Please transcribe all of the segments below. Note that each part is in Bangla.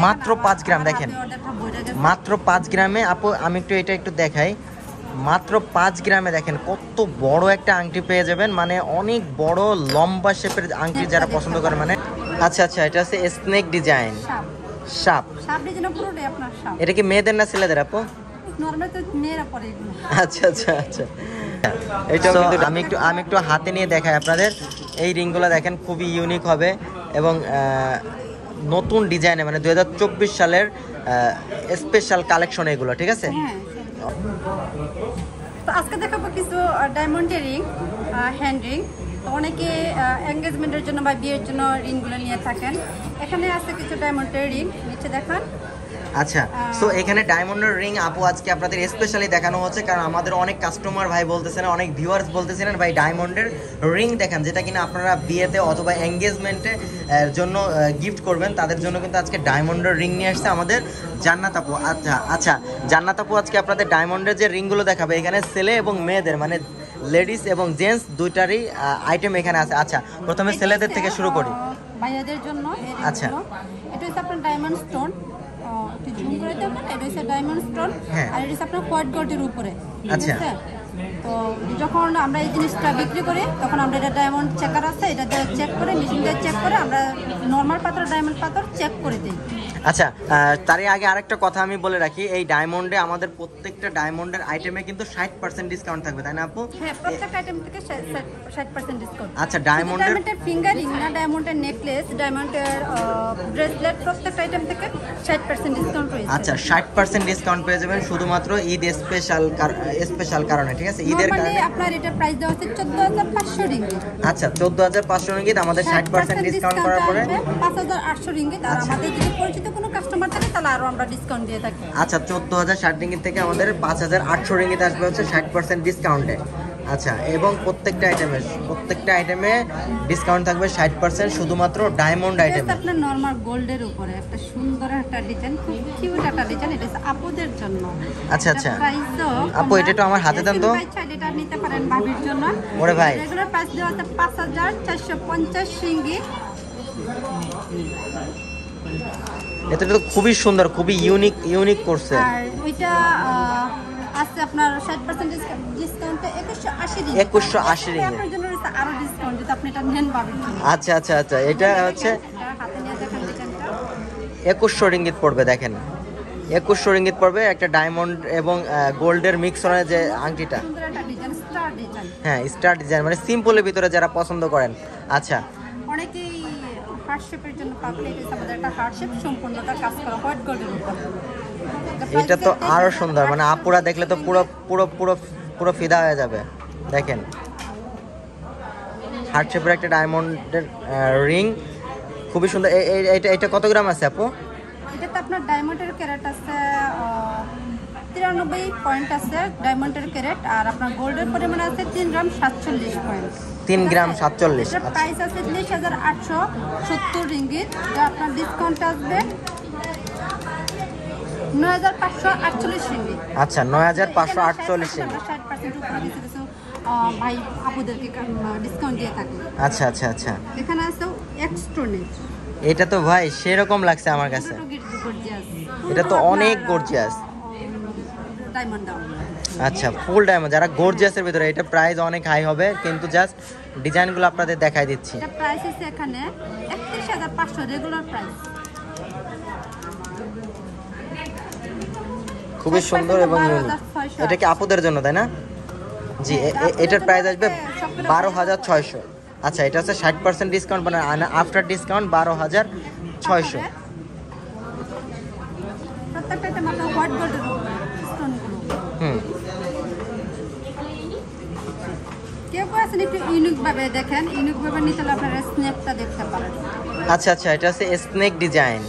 মাত্র 5 গ্রাম দেখেন, মাত্র 5 গ্রামে। আপু আমি এটা একটু দেখাই, মাত্র 5 গ্রামে দেখেন কত বড় একটা আংটি পেয়ে যাবেন, মানে অনেক বড় লম্বা শেপের আংটি যারা পছন্দ করে মানে। আচ্ছা আচ্ছা, এটা হচ্ছে স্নেক ডিজাইন, সাপ। এটা কি মেয়েদের না ছেলেদের আপু? আচ্ছা আচ্ছা আচ্ছা, এইটাও কিন্তু আমি একটু হাতে নিয়ে দেখাই আপনাদের। এই রিংগুলো দেখেন খুবই ইউনিক হবে এবং নতুন ডিজাইনে, মানে 2024 সালের স্পেশাল কালেকশন এগুলো, ঠিক আছে? তো আজকে দেখাবো কিছু ডায়মন্ডের রিং, হ্যান্ড রিং। তো অনেকে এঙ্গেজমেন্টের জন্য বা বিয়ের জন্য রিংগুলো নিয়ে থাকেন। এখানে আছে কিছু ডায়মন্ডের রিং, নিচে দেখান। আচ্ছা, সো এখানে ডায়মন্ডের রিং আপু আজকে আপনাদের স্পেশালি দেখানো হচ্ছে, কারণ আমাদের অনেক কাস্টমার ভাই বলতেছেন, অনেক ভিউয়ার্স বলতেছিলেন ভাই ডায়মন্ডের রিং দেখান, যেটা কিনা আপনারা বিয়েতে অথবা এঙ্গেজমেন্টে জন্য গিফট করবেন, তাদের জন্য কিন্তু আজকে ডায়মন্ডের রিং নিয়ে আসছে আমাদের জান্নাত আপু। আচ্ছা আচ্ছা, জান্নাত আপু আজকে আপনাদের ডায়মন্ডের যে রিংগুলো দেখাবে, এখানে ছেলে এবং মেয়েদের মানে লেডিস এবং জেন্টস দুইটারই আইটেম এখানে আছে। আচ্ছা, প্রথমে ছেলেদের থেকে শুরু করি। ভাইয়াদের জন্য আচ্ছা, এটা হচ্ছে আপনার ডায়মন্ড স্টোন, জুম করে দেখুন, এটা হচ্ছে ডায়মন্ড স্টোন, আর এটা হচ্ছে আপনার হোয়াইট গোল্ডের উপরে। আচ্ছা, তো যখন আমরা এই জিনিসটা বিক্রি করি তখন আমরা এটা ডায়মন্ড চেকার আছে, এটা চেক করে, মেশিন দিয়ে চেক করে আমরা নর্মাল পাথর, ডায়মন্ড পাথর চেক করে দিই। আচ্ছা, তারই আগে আরেকটা কথা আমি বলে রাখি, এই ডায়মন্ডে আমাদের প্রত্যেকটা ডায়মন্ডের আইটেমে কিন্তু 60% ডিসকাউন্ট থাকবে, তাই না আপু? হ্যাঁ, প্রত্যেকটা আইটেম থেকে 60% ডিসকাউন্ট। আচ্ছা, ডায়মন্ডের ফিঙ্গারিং না, ডায়মন্ডের নেকলেস, ডায়মন্ডের ব্রেসলেট, প্রত্যেকটা আইটেম থেকে 60% ডিসকাউন্ট রয়েছে। আচ্ছা, 60% ডিসকাউন্ট পেয়ে যাবেন শুধুমাত্র ঈদ স্পেশাল কারণে, ঠিক আছে? ঈদের কারণে আপনার এটা প্রাইস দেওয়া হচ্ছে 14,500 রিঙ্গিত। আচ্ছা, 14,500 রিঙ্গিত আমাদের 60% ডিসকাউন্ট করার পরে 5,800 রিঙ্গিত। আর আমাদের যদি পরিচিত কোনো কাস্টমার থাকে তাহলে আরো আমরা ডিসকাউন্ট দিয়ে থাকি। আচ্ছা, 14,060 রিঙ্গিত থেকে আমাদের 5,800 রিঙ্গিত আসবে হচ্ছে 60% ডিসকাউন্টে। আচ্ছা, এবং প্রত্যেকটা আইটেমে ডিসকাউন্ট থাকবে 60% শুধুমাত্র ডায়মন্ড আইটেমে। আপনার নরমাল গোল্ডের উপরে একটা সুন্দর একটা ডিজাইন, খুব কিউট একটা ডিজাইন, এটা আপুদের জন্য। আচ্ছা আচ্ছা, আপু এটা তো আমার হাতে দেন তো। এটা নিতে পারেন ভাবির জন্য। ওরে ভাই, রেগুলার প্রাইস দেওয়া আছে 5,450 রিঙ্গিত। এটা তো খুবই সুন্দর, খুবই ইউনিক করছে। আর ওইটা আছে আপনার 60% ডিসকাউন্টে 2180 রিঙ্গিত। 2180 রিঙ্গিত আপনার জন্য রয়েছে আরো ডিসকাউন্ট, যদি আপনি এটা নেন ভাবির জন্য। আচ্ছা আচ্ছা আচ্ছা, এটা হচ্ছে হাতে নিয়ে দেখেন ডিজাইনটা। 2100 রিঙ্গিত পড়বে, দেখেন 2100 রিঙ্গিত পড়বে একটা ডায়মন্ড এবং গোল্ডের মিক্সনের যে আংটিটা। সুন্দর একটা ডিজাইন, স্টার ডিজাইন। হ্যাঁ, স্টার ডিজাইন, মানে সিম্পলের ভিতরে যারা পছন্দ করেন। আচ্ছা, অনেকেই হার্ট শেপের জন্য পাগল, এটা আমাদের একটা হার্ট শেপ সম্পূর্ণটা কাজ করা হোয়াইট গোল্ডের উপর। এটা তো আরো সুন্দর, মানে আপুরা দেখলে তো পুরো পুরো পুরো পুরো ফিদা হয়ে যাবে। দেখেন, হার্ট শেপের একটা ডায়মন্ডের রিং, খুবই সুন্দর। এটা কত গ্রাম আছে আপু? এটাতে আপনার ডায়মন্ডের ক্যারেট আছে 93 পয়েন্ট আছে ডায়মন্ডের ক্যারেট, আর আপনার গোল্ডের পরিমাণ আছে 3 গ্রাম 47 পয়েন্ট। 3 গ্রাম 47। এটার প্রাইস আছে 30,870 রিঙ্গিত। যা আপনার ডিসকাউন্ট আসবে 9,548 রিঙ্গিত। আচ্ছা, 9,548 রিঙ্গিত। 60% উপরে কিছু ভাই আপুদেরকে ডিসকাউন্ট দিয়ে থাকে। আচ্ছা আচ্ছা আচ্ছা, এখানে আছে এক্সট্রোনেট। এটা তো ভাই সেরকম লাগছে আমার কাছে, এটা তো অনেক গর্জিয়াস ডায়মন্ড। আচ্ছা, ফুল ডায়মন্ড যারা গর্জিয়াসের ভিতরে, এটা প্রাইস অনেক হাই হবে, কিন্তু জাস্ট ডিজাইনগুলো আপনাদের দেখাই দিচ্ছি। এটা প্রাইস আছে এখানে 31,500 রেগুলার প্রাইস। খুবই সুন্দর এবং ইউনিক। এটা কি আপুদের জন্য, তাই না? জি, এটার প্রাইস আসবে 12,600। আচ্ছা, এটা হচ্ছে 60% ডিসকাউন্ট, মানে আফটার ডিসকাউন্ট 12,600। প্রত্যেকটা মাত্র হোয়াইট গোল্ডের উপরে স্টোনগুলো। কেউ আছেন একটু ইউনিক ভাবে দেখেন, ইউনিক ভাবে নিতে হলে আপনারা স্নেকটা দেখতে পারেন। আচ্ছা আচ্ছা, এটা হচ্ছে স্নেক ডিজাইন,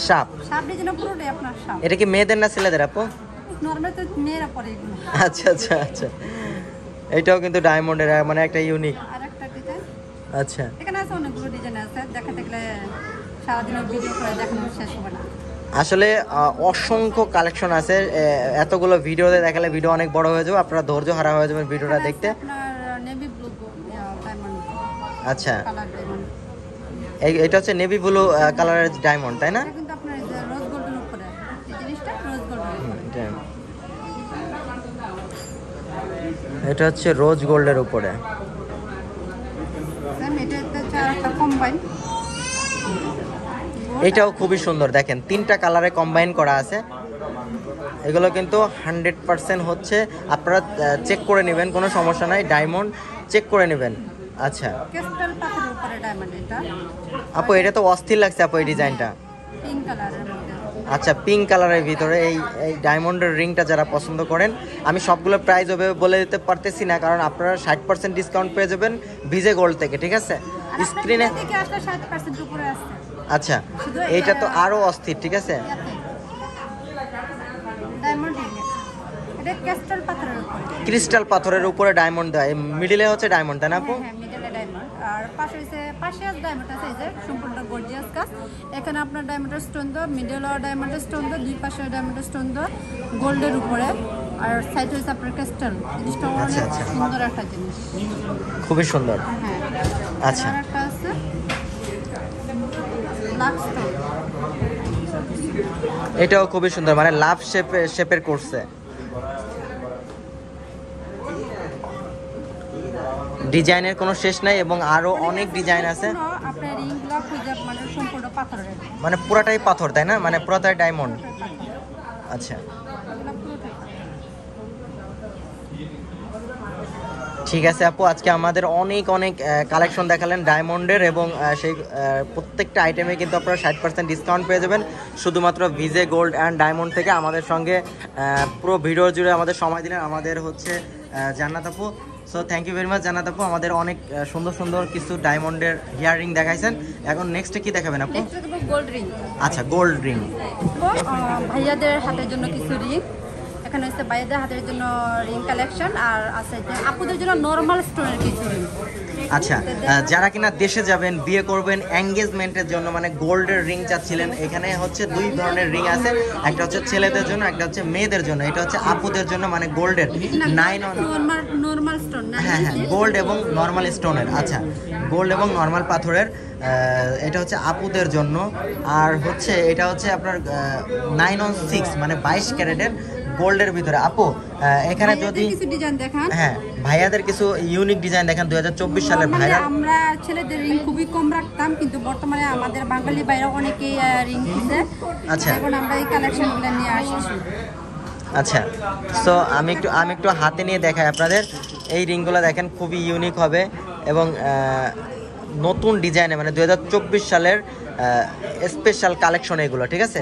সাপ ডিজাইন পুরোটাই আপনার সাপ। এটা কি মেয়েদের না ছেলেদের আপু? নরমাল তো মেয়েরা পরে এগুলো। আচ্ছা আচ্ছা আচ্ছা, এটাও কিন্তু ডায়মন্ডের, মানে একটা ইউনিক। আরেকটা ডিজাইন। আচ্ছা, এখানে আছে অনেকগুলো ডিজাইন আছে, দেখাতে গেলে সারাদিনের ভিডিও করে দেখানো শেষ হবে না। আসলে অসংখ্য কালেকশন আছে, এতগুলো ভিডিওতে দেখালে ভিডিও অনেক বড় হয়ে যাবে, আপনারা ধৈর্য হারা হয়ে যাবেন ভিডিওটা দেখতে। আপনার নেভি ব্লু ডায়মন্ড। আচ্ছা, এটা হচ্ছে নেভি ব্লু কালারের ডায়মন্ড, তাই না? এটা কিন্তু আপনার এই যে রোজ গোল্ডের উপরে এই জিনিসটা রোজ গোল্ডের। এটা হচ্ছে রোজ গোল্ডের উপরে। এটা হচ্ছে একটা কম্বাইন। এটাও খুবই সুন্দর, দেখেন 3টা কালারে কম্বাইন করা আছে। এগুলো কিন্তু 100% হচ্ছে, আপনারা চেক করে নেবেন, কোনো সমস্যা নাই, ডায়মন্ড চেক করে নেবেন। আচ্ছা ক্রিস্টাল পাথরের উপরে ডায়মন্ড এটা। আপু এটা তো অস্থির লাগছে আপু এই ডিজাইনটা। পিঙ্ক কালারের মধ্যে। আচ্ছা পিঙ্ক কালারের ভিতরে এই ডায়মন্ডের রিংটা যারা পছন্দ করেন, আমি সবগুলো প্রাইস হবে বলে দিতে পারতেছি না, কারণ আপনারা 60% ডিসকাউন্ট পেয়ে যাবেন ভিজে গোল্ড থেকে, ঠিক আছে? স্ক্রিনে থেকে আসলে 60% উপরে আছে। আচ্ছা এইটা তো আরো অস্থির, ঠিক আছে? ডায়মন্ড রিং এটা ক্রিস্টাল পাথরের উপরে। ক্রিস্টাল পাথরের উপরে ডায়মন্ড দেয়, মিডিলে হচ্ছে ডায়মন্ড, তাই না আপু? হ্যাঁ মিডলে ডায়মন্ড, আর পাশে ডায়মন্ড আছে, এই যে সম্পূর্ণ গর্জিয়াস কাজ। এখানে আপনার ডায়মন্ডের স্টোন দাও, মিডল ডায়মন্ডের স্টোন দাও, দুই পাশে ডায়মন্ডের স্টোন দাও গোল্ডের উপরে, আর সাইড হচ্ছে আপনার ক্রিস্টাল। জিনিসটা অনেক সুন্দর একটা জিনিস, খুবই সুন্দর। হ্যাঁ আচ্ছা আর একটা আছে ব্ল্যাক স্টোন। এটাও খুবই সুন্দর, মানে লাভ শেপের করছে। ডিজাইনের কোনো শেষ নাই এবং আরো অনেক ডিজাইন আছে। আপনার রিংগুলো খুঁজে মানে সম্পূর্ণ পাথরের, মানে পুরাটাই পাথর, তাই না? মানে পুরাটাই ডায়মন্ড। আচ্ছা ঠিক আছে আপু, আজকে আমাদের অনেক কালেকশন দেখালেন ডায়মন্ডের, এবং সেই প্রত্যেকটা আইটেমে কিন্তু আপনারা 60% ডিসকাউন্ট পেয়ে যাবেন শুধুমাত্র ভিজে গোল্ড অ্যান্ড ডায়মন্ড থেকে। আমাদের সঙ্গে পুরো ভিডিও জুড়ে আমাদের সময় দিলেন আমাদের হচ্ছে জান্নাত আপু। So thank you very much Jannat আপু, আমাদের অনেক সুন্দর কিছু ডায়মন্ডের ইয়াররিং দেখাইছেন। এখন নেক্সটে কি দেখাবেন আপু? Gold ring. আচ্ছা গোল্ড রিং, ভাইয়াদের হাতের জন্য কিছু রিং। এখানে হচ্ছে ভাইয়াদের হাতের জন্য রিং কালেকশন, আর আছে যে আপুদের জন্য নরমাল স্টোনের কিছু রিং। আচ্ছা যারা কিনা দেশে যাবেন, বিয়ে করবেন, এঙ্গেজমেন্টের জন্য মানে গোল্ডের রিং চাচ্ছিলেন, এখানে হচ্ছে 2 ধরনের রিং আছে, একটা হচ্ছে ছেলেদের জন্য, একটা হচ্ছে মেয়েদের জন্য। এটা হচ্ছে আপুদের জন্য, মানে গোল্ডের 9 অন নরমাল স্টোন না, হ্যাঁ গোল্ড এবং নর্মাল স্টোনের। আচ্ছা গোল্ড এবং নর্মাল পাথরের, এটা হচ্ছে আপুদের জন্য। আর হচ্ছে এটা হচ্ছে আপনার 9/6 মানে 22 ক্যারেটের গোল্ডের ভিতরে। আপু এখানে যদি কিছু ডিজাইন দেখান। হ্যাঁ ভাইয়াদের কিছু ইউনিক ডিজাইন দেখান 2024 সালের ভাইয়া। আমরা ছেলেদের রিং খুবই কম রাখতাম, কিন্তু বর্তমানে আমাদের বাঙালি ভাইরা অনেকেই রিং কিনছে। আচ্ছা এখন আমরা এই কালেকশনগুলো নিয়ে আসছি। আচ্ছা সো আমি একটু হাতে নিয়ে দেখাই আপনাদের। এই রিংগুলো দেখেন খুবই ইউনিক হবে এবং নতুন ডিজাইনে, মানে 2024 সালের স্পেশাল কালেকশন এগুলো, ঠিক আছে?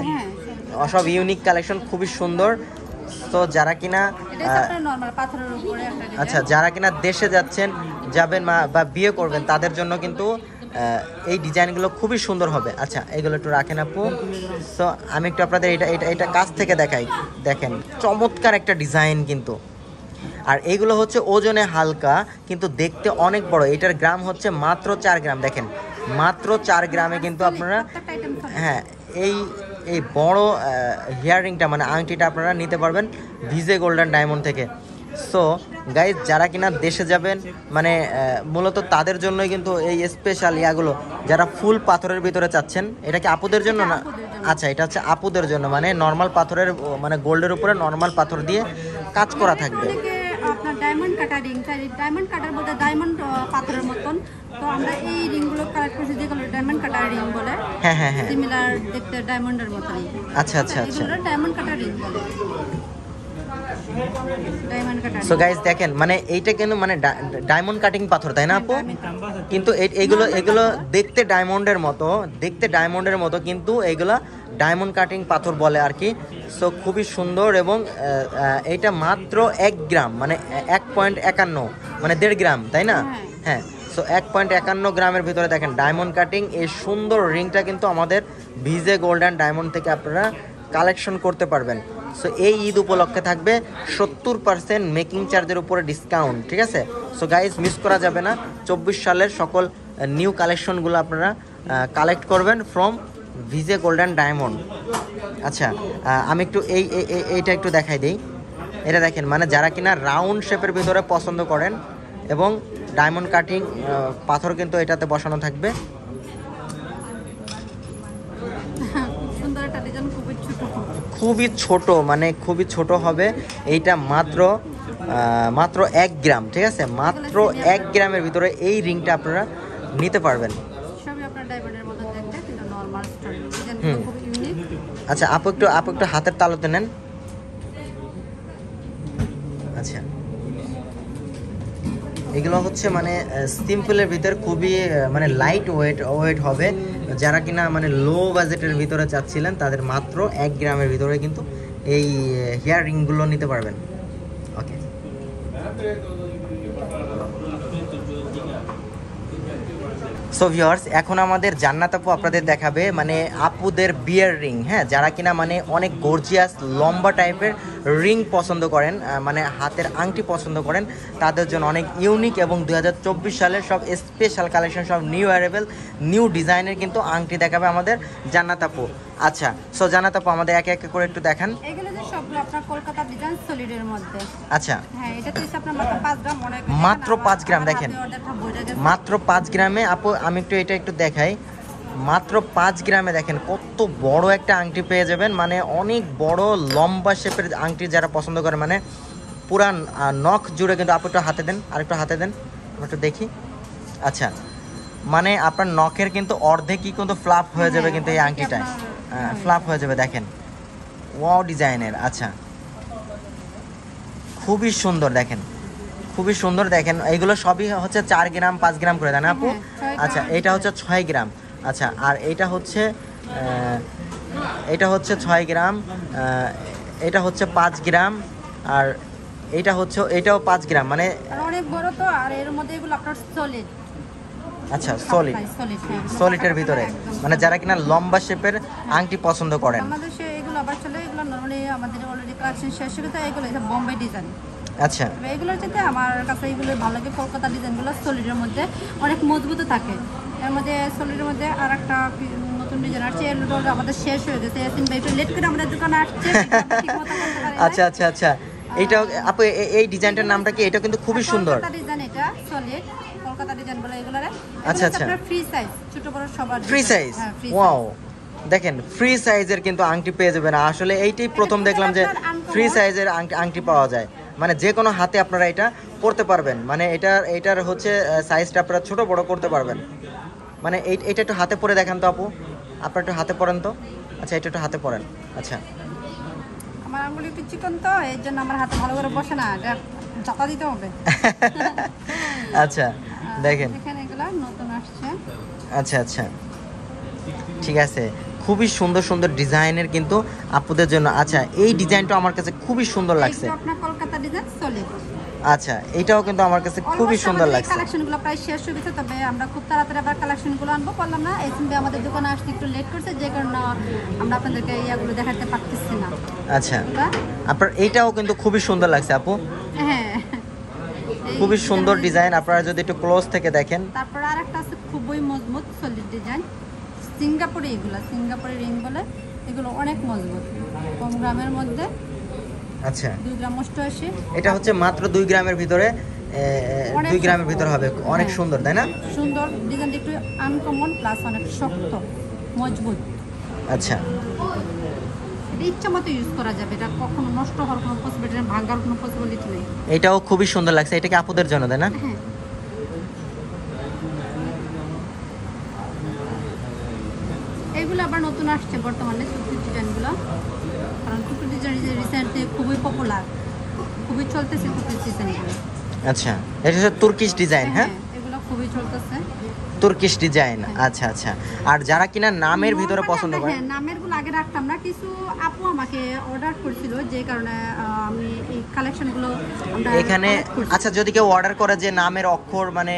সব ইউনিক কালেকশন, খুবই সুন্দর। তো যারা কিনা আচ্ছা যারা কিনা দেশে যাবেন বা বিয়ে করবেন, তাদের জন্য কিন্তু এই ডিজাইনগুলো খুবই সুন্দর হবে। আচ্ছা এগুলো একটু রাখেন আপু। সো আমি একটু আপনাদের এটা কাছ থেকে দেখাই। দেখেন চমৎকার একটা ডিজাইন কিন্তু, আর এইগুলো হচ্ছে ওজনে হালকা কিন্তু দেখতে অনেক বড়। এটার গ্রাম হচ্ছে মাত্র 4 গ্রাম। দেখেন মাত্র 4 গ্রামে কিন্তু আপনারা হ্যাঁ এই বড় হিয়ারিংটা মানে আংটিটা আপনারা নিতে পারবেন ভিজে গোল্ডেন ডায়মন্ড থেকে। সো গাইজ যারা কিনা দেশে যাবেন, মানে মূলত তাদের জন্যই কিন্তু এই স্পেশাল ইয়াগুলো, যারা ফুল পাথরের ভিতরে চাচ্ছেন। এটা কি আপুদের জন্য না? আচ্ছা এটা হচ্ছে আপুদের জন্য, মানে নর্মাল পাথরের, মানে গোল্ডের উপরে নর্মাল পাথর দিয়ে কাজ করা থাকবে। আপনার ডায়মন্ড কাটা রিং, ডায়মন্ড কাটার বলতে ডায়মন্ড পাথরের মতন। তো আমরা এই রিংগুলো কালেক্ট করেছি, যেগুলো ডায়মন্ড কাটার রিং বলে। হ্যাঁ সিমিলার দেখতে ডায়মন্ডের মতনই। আচ্ছা এগুলো ডায়মন্ড কাটার রিং বলে। সো গাইস দেখেন, মানে এইটা কিন্তু মানে ডায়মন্ড কাটিং পাথর, তাই না আপু? কিন্তু এগুলো দেখতে ডায়মন্ডের মতো, কিন্তু এগুলো ডায়মন্ড কাটিং পাথর বলে আর কি। সো খুবই সুন্দর, এবং এইটা মাত্র 1 গ্রাম, মানে 1.51 মানে 1.5 গ্রাম, তাই না? হ্যাঁ সো 1.51 গ্রামের ভিতরে দেখেন ডায়মন্ড কাটিং এই সুন্দর রিংটা কিন্তু আমাদের ভিজে গোল্ডেন ডায়মন্ড থেকে আপনারা কালেকশন করতে পারবেন। সো এই ঈদ উপলক্ষে থাকবে 70% মেকিং চার্জের উপরে ডিসকাউন্ট, ঠিক আছে? সো গাইজ মিস করা যাবে না। 24 সালের সকল নিউ কালেকশনগুলো আপনারা কালেক্ট করবেন ফ্রম ভিজে গোল্ডেন ডায়মন্ড। আচ্ছা আমি একটু এইটা একটু দেখাই দিই। এটা দেখেন, মানে যারা কিনা রাউন্ড শেপের ভিতরে পছন্দ করেন, এবং ডায়মন্ড কাটিং পাথর কিন্তু এটাতে বসানো থাকবে। সুন্দর একটা ডিজাইন, খুবই ছোট। খুবই ছোট, মানে খুবই ছোট হবে। এইটা মাত্র 1 গ্রাম, ঠিক আছে, মাত্র 1 গ্রামের ভিতরে এই রিংটা আপনারা নিতে পারবেন। সবই আপনার ডায়মন্ডের মতো দেখতে, কিন্তু নরমাল স্টোন, হুম। ডিজাইনগুলো খুব ইউনিক। আচ্ছা আপু একটু হাতের তালুতে নেন। আচ্ছা, এগুলো হচ্ছে মানে সিম্পলের ভিতর খুবই মানে লাইট ওয়েট হবে। যারা কিনা মানে লো বাজেটের ভিতরে চাচ্ছিলেন তাদের মাত্র 1 গ্রামের ভিতরে কিন্তু এই হেয়ার রিংগুলো নিতে পারবেন। ওকে, সো ভিউয়ার্স, এখন আমাদের জান্নাত আপু আপনাদের দেখাবে মানে আপুদের বিয়ের রিং। হ্যাঁ, যারা কিনা মানে অনেক গর্জিয়াস লম্বা টাইপের রিং পছন্দ করেন, মানে হাতের আংটি পছন্দ করেন, তাদের জন্য অনেক ইউনিক এবং 2024 সালের সব স্পেশাল কালেকশন, সব নিউ অ্যারাইভেল নিউ ডিজাইনের কিন্তু আংটি দেখাবে আমাদের জান্নাত আপু। আচ্ছা, সো জান্নাত আপু আমাদের একে একে করে একটু দেখান। এগুলো যে সবগুলো আপনার কলকাতা ডিজাইন সলিডের মধ্যে। আচ্ছা, হ্যাঁ, এটা তো হচ্ছে আপনার মাত্র 5 গ্রাম। অনেক মাত্র 5 গ্রাম দেখেন, মাত্র 5 গ্রামে। আপু আমি এটা একটু দেখাই, মাত্র 5 গ্রামে দেখেন কত বড় একটা আংটি পেয়ে যাবেন। মানে অনেক বড় লম্বা শেপের আংটি যারা পছন্দ করে, মানে পুরান নখ জুড়ে কিন্তু। আপু একটু হাতে দেন, আর একটু হাতে দেন, একটু দেখি। আচ্ছা, মানে আপনার নখের কিন্তু অর্ধেকই কিন্তু ফ্লাপ হয়ে যাবে কিন্তু এই আংটিটায়, ফ্লাপ হয়ে যাবে দেখেন, ওয়াও ডিজাইনের। আচ্ছা, খুবই সুন্দর দেখেন, খুবই সুন্দর দেখেন। এইগুলো সবই হচ্ছে 4 গ্রাম 5 গ্রাম করে, তাই না আপু? আচ্ছা, এটা হচ্ছে 6 গ্রাম। আচ্ছা, আর এটা হচ্ছে 6 গ্রাম, এটা হচ্ছে 5 গ্রাম, আর এটাও 5 গ্রাম, মানে অনেক বড় তো। আর এর মধ্যে এগুলো আপনার সলিড। আচ্ছা, সলিডের ভিতরে, মানে যারা কিনা লম্বা শেপের আংটি পছন্দ করেন। আমাদের এগুলো আবার চলে, এগুলো নরমালি আমাদের অলরেডি কালেকশন শেষ হয়ে গেছে। এগুলো বোম্বে ডিজাইন। আচ্ছা, এগুলোর চাইতে আমার কাছে এগুলো ভালো লাগে। কলকাতা ডিজাইনগুলো সলিডের মধ্যে অনেক মজবুত থাকে। এর মধ্যে সলিডের মধ্যে আর একটা নতুন ডিজাইন আসছে, এগুলো আমাদের শেষ হয়ে গেছে। এসিন ভাই একটু লেট করে আমাদের দোকানে আসছে। আচ্ছা আচ্ছা আচ্ছা, এইটা আপু এই ডিজাইনটার নামটা কি? এটা কিন্তু খুবই সুন্দর ডিজাইন, এটা সলিড কলকাতা ডিজাইন বলে এগুলারে। আচ্ছা আচ্ছা, ফ্রি সাইজ, ছোট বড় সবার ফ্রি সাইজ। ওয়াও, দেখেন ফ্রি সাইজের কিন্তু আংটি পেয়ে যাবেন। আসলে এইটাই প্রথম দেখলাম যে ফ্রি সাইজের আংটি পাওয়া যায়, মানে যে কোনো হাতে আপনারা এটা পরতে পারবেন। মানে এটার হচ্ছে সাইজটা আপনারা ছোট বড় করতে পারবেন। মানে এইটা একটু হাতে পরে দেখান তো আপু, আপনারা একটু হাতে পরেন তো। আচ্ছা, এটা একটু হাতে পরেন। আচ্ছা, আমার আঙ্গুলি একটু চিকন তো, এর জন্য আমার হাতে ভালো করে বসে না, চাপা দিতে হবে। আচ্ছা, দেখেন এখানে এগুলা নতুন আসছে। আচ্ছা আচ্ছা, ঠিক আছে, খুবই সুন্দর সুন্দর ডিজাইনের কিন্তু আপুদের জন্য। আচ্ছা, এই ডিজাইনটা আমার কাছে খুবই সুন্দর লাগছে। এটা আপনার কলকাতা ডিজাইন সলিড। আচ্ছা, এটাও কিন্তু আমার কাছে খুবই সুন্দর লাগছে। কালেকশনগুলো প্রায় শেষ হয়ে গেছে, তবে আমরা খুব তাড়াতাড়ি আবার কালেকশনগুলো আনবো। বললাম না, এসএম ভাই আমাদের দোকানে আসতে একটু লেট করছে, যে কারণে আমরা আপনাদেরকে ইয়াগুলো দেখাতে পারতেছি না। আচ্ছা, আপনার এইটাও কিন্তু খুবই সুন্দর লাগছে আপু। হ্যাঁ, খুবই সুন্দর ডিজাইন, আপনারা যদি একটু ক্লোজ থেকে দেখেন। তারপর আরেকটা আছে খুবই মজবুত সলিড ডিজাইন, সিঙ্গাপুরে। এগুলো সিঙ্গাপুরের রিং বলে। এগুলো অনেক মজবুত, কম গ্রামের মধ্যে। আচ্ছা, 2 গ্রাম 88। এটা হচ্ছে মাত্র 2 গ্রামের ভিতরে, 2 গ্রামের ভিতরে হবে। অনেক সুন্দর, তাই না? সুন্দর ডিজাইনটা একটু আনকমন, প্লাস অনেক শক্ত মজবুত। আচ্ছা, এটা ইচ্ছা মতো ইউজ করা যাবে, এটা কখনো নষ্ট হওয়ার কোনো পসিবিলিটি নেই, ভাঙার কোনো পসিবিলিটি নেই। এটাও খুবই সুন্দর লাগছে। এটা কি আপুদের জন্য, তাই না? হ্যাঁ, এইগুলো আবার নতুন আসছে বর্তমানে টুপি ডিজাইনগুলো। কারণ টুপি ডিজাইন রিসেন্টলি খুবই পপুলার, খুবই চলতেছে টুপি ডিজাইনগুলো। আচ্ছা, এটা হচ্ছে তুর্কিশ ডিজাইন। হ্যাঁ, এগুলো খুবই চলতেছে, তুর্কিশ ডিজাইন। আচ্ছা আচ্ছা, আর যারা কিনা নামের ভিতরে পছন্দ করে। হ্যাঁ, নামেরগুলো আগে রাখতাম না, কিছু আপু আমাকে অর্ডার করছিল, যে কারণে আমি এই কালেকশনগুলো এখানে। আচ্ছা, যদি কেউ অর্ডার করে যে নামের অক্ষর মানে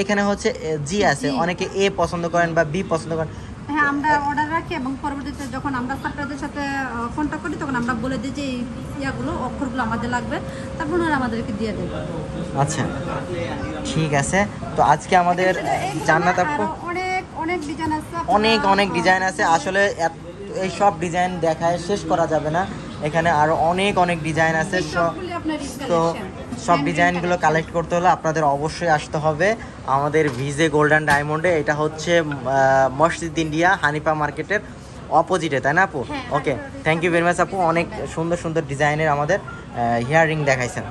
এখানে হচ্ছে জি আছে, অনেকে এ পছন্দ করেন বা বি পছন্দ করেন। হ্যাঁ, আমরা অর্ডার রাখি এবং পরবর্তীতে যখন আমরা সাপ্লায়ারদের সাথে কন্ট্যাক্ট করি, তখন আমরা বলে দিই যে এই ইয়াগুলো অক্ষরগুলো আমাদের লাগবে, তারপর ওনারা আমাদেরকে দিয়ে দেবে। আচ্ছা, ঠিক আছে। তো আজকে আমাদের জান্নাত আপু অনেক অনেক ডিজাইন আছে, অনেক ডিজাইন আছে। আসলে এই সব ডিজাইন দেখায় শেষ করা যাবে না, এখানে আরো অনেক ডিজাইন আছে। তো সব ডিজাইনগুলো কালেক্ট করতে হলে আপনাদের অবশ্যই আসতে হবে আমাদের ভিজে গোল্ডেন ডায়মন্ডে। এটা হচ্ছে মসজিদ ইন্ডিয়া হানিফা মার্কেটের অপোজিটে, তাই না আপু? হ্যাঁ, ওকে, হাঁটুর থ্যাংক ইউ ভেরি মাচ আপু, ডিজাইন অনেক দেয়। সুন্দর সুন্দর ডিজাইনের আমাদের হেয়ার রিং দেখাইছেন।